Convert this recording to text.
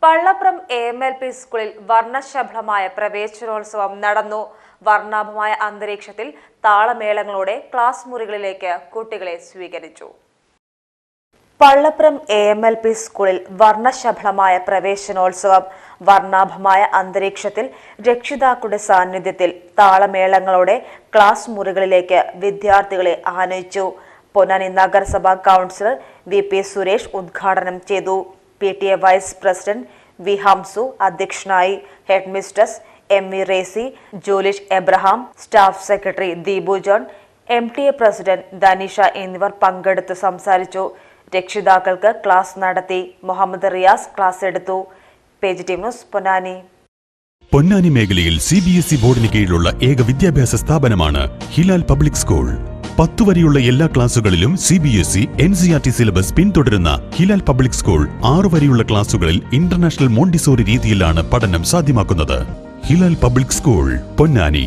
Pallapram AMLP സ്കൂളിൽ വർണ്ണശബളമായ പ്രവേശനോത്സവം നടന്നു. വർണ്ണാഭമായ അന്തരീക്ഷത്തിൽ താളമേളങ്ങളോടെ ക്ലാസ് മുറികളിലേക്ക് കുട്ടികളെ സ്വീകരിച്ചു. പള്ളപ്രം AMLP സ്കൂളിൽ വർണ്ണശബളമായ പ്രവേശനോത്സവം. വർണ്ണാഭമായ അന്തരീക്ഷത്തിൽ രക്ഷിതാക്കളുടെ സാന്നിധ്യത്തിൽ താളമേളങ്ങളോടെ ക്ലാസ് മുറികളിലേക്ക് വിദ്യാർത്ഥികളെ ആനയിച്ചു. പൊന്നാനി നഗരസഭാ കൗൺസിലർ VP സുരേഷ് ഉദ്ഘാടനം ചെയ്തു. PTA vice president V Hamsu അധ്യക്ഷനായി. Head mistress MV Resi, Jolish Abraham, staff secretary Deepu John, MTA president Dhanisha എന്നിവർ പങ്കെടുത്ത് സംസാരിച്ചു. രക്ഷിതാക്കൾക്ക് ക്ലാസ് നടത്തി. മുഹമ്മദ് റിയാസ് ക്ലാസ് എടുത്തു. Page team news Ponnani. Ponnani മേഖലയിൽ CBSE ബോർഡിന് കീഴിലുള്ള ഏക വിദ്യാഭ്യാസ സ്ഥാപനമാണ് ഹിലാൽ പബ്ലിക് സ്കൂൾ. 10 വരെയുള്ള എല്ലാ ക്ലാസുകളിലും CBSE NCERT സിലബസ് പിന്തുടരുന്ന ഹിലാൽ പബ്ലിക് സ്കൂൾ 6 വരെയുള്ള ക്ലാസുകളിൽ ഇന്റർനാഷണൽ മോണ്ടിസോറി രീതിയിലാണ് പഠനം സാധ്യമാക്കുന്നത്. Hilal public school, Ponnani.